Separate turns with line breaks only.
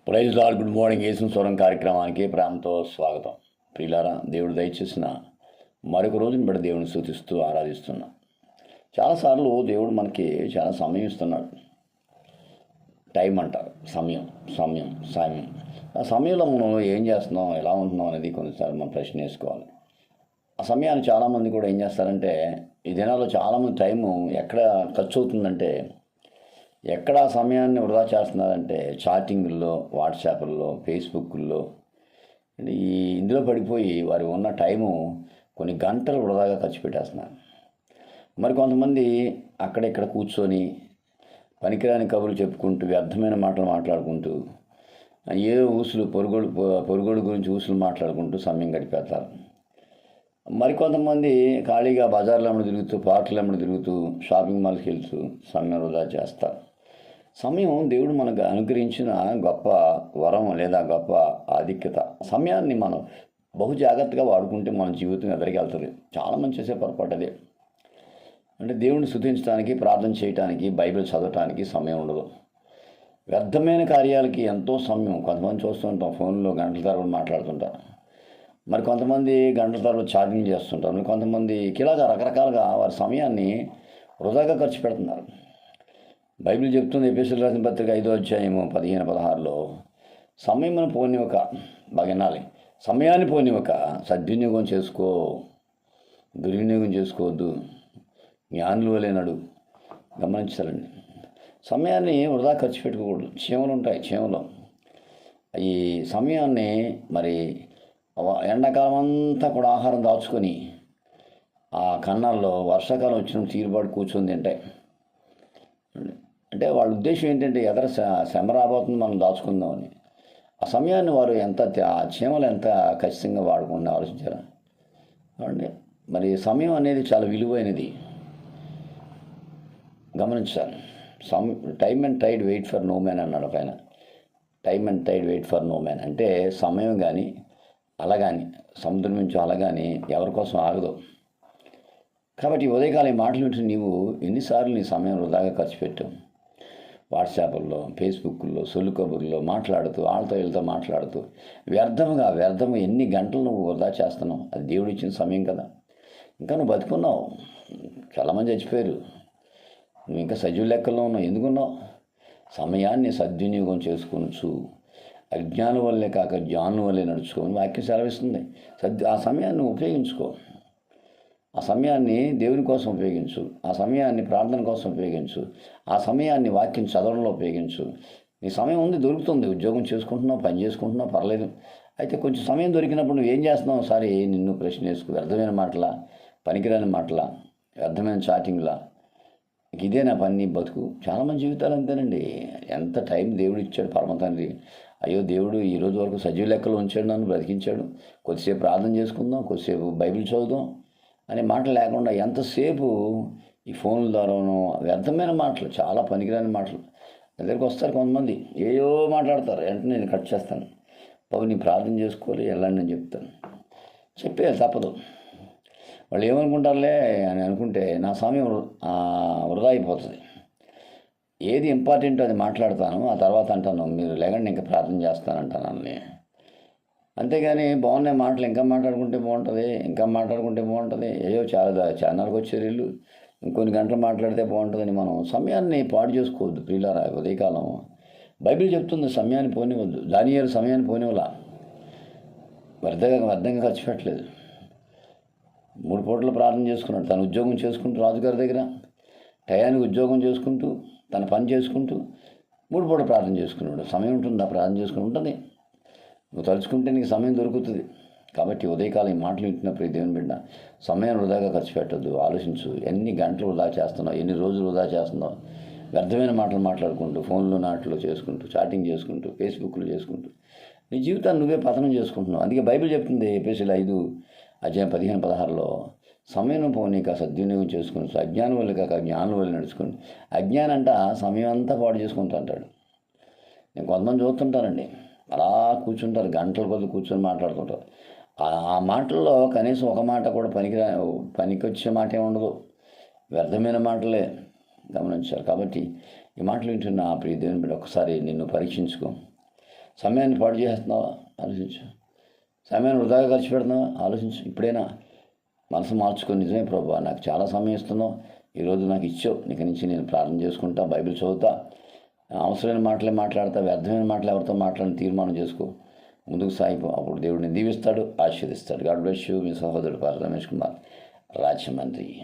Praise lord. Good morning. Yesu స్వరం కార్యక్రమానికి ప్రేమతో స్వాగతం. ప్రియులారా, దేవుడు దయచేసిన మరొక రోజుని బట్టి దేవుని స్తుతిస్తూ ఆరాధిస్తున్నాం. చాలాసార్లు దేవుడు మనకి చాలా సమయం ఇస్తున్నాడు. టైం అంటారు, సమయం సమయం సమయం. ఆ సమయంలో మనం ఏం చేస్తున్నాం, ఎలా ఉంటున్నాం అనేది కొన్నిసార్లు మనం ప్రశ్న వేసుకోవాలి. ఆ సమయాన్ని చాలామంది కూడా ఏం చేస్తారంటే, ఈ దినాల్లో చాలామంది టైము ఎక్కడ ఖర్చు అవుతుందంటే, ఎక్కడ ఆ సమయాన్ని వృధా చేస్తున్నారంటే చాటింగుల్లో, వాట్సాప్ల్లో, ఫేస్బుక్ల్లో ఇందులో పడిపోయి వారి ఉన్న టైము కొన్ని గంటలు వృధాగా ఖర్చు పెట్టేస్తున్నారు. మరి కొంతమంది అక్కడిక్కడ కూర్చొని పనికిరాని కబుర్లు చెప్పుకుంటూ, వ్యర్థమైన మాటలు మాట్లాడుకుంటూ, ఏదో పొరుగోడు గురించి ఊసులు మాట్లాడుకుంటూ సమయం గడిపేస్తారు. మరికొంతమంది ఖాళీగా బజార్లో తిరుగుతూ, పార్కులు తిరుగుతూ, షాపింగ్ మాల్కి వెళ్తూ సమయం వృధా చేస్తారు. సమయం దేవుడు మనకు అనుగ్రహించిన గొప్ప వరం లేదా గొప్ప ఆధిక్యత. సమయాన్ని మనం బహు జాగ్రత్తగా వాడుకుంటే మన జీవితం ఎదురికి వెళ్తుంది. చాలామంది చేసే పొరపాటు అదే. అంటే దేవుడిని స్తుతించడానికి, ప్రార్థన చేయడానికి, బైబిల్ చదవటానికి సమయం ఉండదు. వ్యర్థమైన కార్యాలకి ఎంతో సమయం. కొంతమంది చూస్తుంటాం, ఫోన్లో గంటల తరబడి మాట్లాడుతుంటారు. మరి కొంతమంది గంటల తరబడి చాటింగ్ చేస్తుంటారు. మరి కొంతమంది ఇలాగా రకరకాలుగా వారి సమయాన్ని వృధాగా ఖర్చు పెడుతున్నారు. బైబిల్ చెప్తుంది, ఎఫెసీయులకు రాసిన పత్రిక 5వ అధ్యాయము 15-16లో, సమయమును పోనివ్వక, బాగా వినాలి, సమయాన్ని పోనివ్వక సద్వినియోగం చేసుకో, దుర్వినియోగం చేసుకోవద్దు, జ్ఞానుల వలె నడు. గమనించాలండి, సమయాన్ని వృధా ఖర్చు పెట్టుకోకూడదు. చీమలు ఉంటాయి, చీమలు ఈ సమయాన్ని మరి ఎండాకాలం అంతా కూడా ఆహారం దాచుకొని ఆ కన్నాల్లో వర్షాకాలం వచ్చినప్పుడు తీరుబాటు కూర్చొని తింటాయి. అంటే వాళ్ళ ఉద్దేశం ఏంటంటే, ఎదర శ్రమ రాబోతుంది, మనం దాచుకుందామని. ఆ సమయాన్ని వారు ఆ చీమలు ఎంత ఖచ్చితంగా వాడుకుంటే ఆలోచించారా అండి. మరి సమయం అనేది చాలా విలువైనది, గమనించాలి. Time and tide wait for no man అన్నాడు పైన. Time and tide wait for no man అంటే సమయం కానీ అల కానీ, సముద్రం నుంచి అల కానీ ఎవరి కోసం ఆగదు. కాబట్టి ఉదయకాలం ఈ మాటలు వింటూ నీవు ఎన్నిసార్లు నీ సమయం వృధాగా ఖర్చు పెట్టావు? వాట్సాప్ల్లో, ఫేస్బుక్లో, సొల్లు కబుర్లో మాట్లాడుతూ, వాళ్ళతో వీళ్ళతో మాట్లాడుతూ వ్యర్థము ఎన్ని గంటలు నువ్వు వృధా చేస్తున్నావు? అది దేవుడు ఇచ్చిన సమయం కదా. ఇంకా నువ్వు బతుకున్నావు. చాలామంది చచ్చిపోయారు, నువ్వు ఇంకా సజీవ లెక్కల్లో ఉన్నావు. ఎందుకున్నావు? సమయాన్ని సద్వినియోగం చేసుకోవచ్చు. అజ్ఞానం వల్లే కాక జ్ఞానం వల్లే నడుచుకోని వాక్యం సెలవిస్తుంది. ఆ సమయాన్ని ఉపయోగించుకో. ఆ సమయాన్ని దేవుని కోసం ఉపయోగించు. ఆ సమయాన్ని ప్రార్థన కోసం ఉపయోగించు. ఆ సమయాన్ని వాక్యం చదవడంలో ఉపయోగించు. నీ సమయం ఉంది, దొరుకుతుంది. ఉద్యోగం చేసుకుంటున్నావు, పని చేసుకుంటున్నావు, పర్లేదు. అయితే కొంచెం సమయం దొరికినప్పుడు నువ్వు ఏం చేస్తున్నావు? ఒకసారి నిన్ను ప్రశ్న వేసుకో. వ్యర్థమైన మాటలా, పనికిరాని మాటలా, వ్యర్థమైన చాటింగ్లా, ఇదే నా పని, బతుకు. చాలామంది జీవితాలు అంతేనండి. ఎంత టైం దేవుడు ఇచ్చాడు పరమ తండ్రి. అయ్యో, దేవుడు ఈరోజు వరకు సజీవ లెక్కలు ఉంచాడు, నన్ను బ్రతికించాడు. కొద్దిసేపు ప్రార్థన చేసుకుందాం, కొద్దిసేపు బైబిల్ చదువుదాం అనే మాటలు లేకుండా ఎంతసేపు ఈ ఫోన్ల ద్వారానో వ్యర్థమైన మాటలు, చాలా పనికిరాని మాటలు దగ్గరికి వస్తారు కొంతమంది. ఏయో మాట్లాడతారు. వెంటనే నేను కట్ చేస్తాను. బాబు, నీ ప్రార్థన చేసుకోవాలి, వెళ్ళండి అని చెప్తాను. చెప్పేయాలి, తప్పదు. వాళ్ళు ఏమనుకుంటారులే అని అనుకుంటే నా సమయం వృధా అయిపోతుంది. ఏది ఇంపార్టెంట్ అది మాట్లాడతాను, ఆ తర్వాత అంటాను మీరు లేకండి ఇంకా ప్రార్థన చేస్తానంటాను అన్నీ. అంతేగాని బాగున్నాయి మాటలు, ఇంకా మాట్లాడుకుంటే బాగుంటుంది, ఏయో చాలా ఛానల్కి వచ్చారు వీళ్ళు, ఇంకొన్ని గంటలు మాట్లాడితే బాగుంటుందని మనం సమయాన్ని పాడు చేసుకోవద్దు. ప్రియులారా, ఉదయకాలం బైబిల్ చెప్తుంది సమయాన్ని పోనివద్దు. దానియేలు సమయాన్ని పోనివలా, వ్యర్థంగా ఖర్చు పెట్టలేదు. 3 పూటలు ప్రార్థన చేసుకున్నాడు. తను ఉద్యోగం చేసుకుంటూ రాజుగారి దగ్గర టయానికి ఉద్యోగం చేసుకుంటూ, తన పని చేసుకుంటూ 3 పూటలు ప్రార్థన చేసుకున్నాడు. సమయం ఉంటుందా? ప్రార్థన చేసుకుని ఉంటుంది. నువ్వు తలుచుకుంటే నీకు సమయం దొరుకుతుంది. కాబట్టి ఉదయకాలం ఈ మాటలు వింటున్నప్పుడు దేవుని బిడ్డ, సమయం వృధాగా ఖర్చు పెట్టద్దు. ఆలోచించు, ఎన్ని గంటలు వృధా చేస్తున్నావు, ఎన్ని రోజులు వృధా చేస్తున్నావు. వ్యర్థమైన మాటలు మాట్లాడుకుంటూ, ఫోన్లో నాట్లో చేసుకుంటూ, చాటింగ్ చేసుకుంటూ, ఫేస్బుక్లో చేసుకుంటూ నీ జీవితాన్ని నువ్వే పతనం చేసుకుంటున్నావు. అందుకే బైబిల్ చెప్తుంది, ఎఫెసీయులు 5 అధ్యాయం 15-16లో, సమయం పోనీక సద్వినియోగం చేసుకుని అజ్ఞానం వల్ల కాక జ్ఞానం వల్ల నడుచుకుని. అజ్ఞానం అంట సమయం అంతా పాడు చేసుకుంటూ అంటాడు. నేను కొంతమంది చూస్తుంటానండి, అలా కూర్చుంటారు, గంటల కొద్ది కూర్చొని మాట్లాడుతుంటారు. ఆ మాటల్లో కనీసం ఒక మాట కూడా పనికొచ్చే మాట ఏమి ఉండదు, వ్యర్థమైన మాటలే. గమనించారు. కాబట్టి ఈ మాటలు వింటున్న ప్రియ దేవుని బిడ్డ, ఒకసారి నిన్ను పరీక్షించుకో. సమయాన్ని పాడు చేస్తున్నావా? ఆలోచించు. సమయాన్ని వృధాగా ఖర్చు పెడుతున్నావా? ఆలోచించు. ఇప్పుడైనా మనసు మార్చుకొని, నిజమే ప్రభా, నాకు చాలా సమయం ఇస్తున్నావు, ఈరోజు నాకు ఇచ్చావు, నీకు నుంచి నేను ప్రార్థన చేసుకుంటా, బైబిల్ చదువుతా, అవసరమైన మాటలే మాట్లాడతా, వ్యర్థమైన మాటలు ఎవరితో మాట్లాడిన తీర్మానం చేసుకో, ముందుకు సాగిపో. అప్పుడు దేవుడిని దీవిస్తాడు, ఆశీర్దిస్తాడు. God bless you. మీ సహోదరుడు పార్వతి రమేష్ కుమార్, రాజమండ్రి.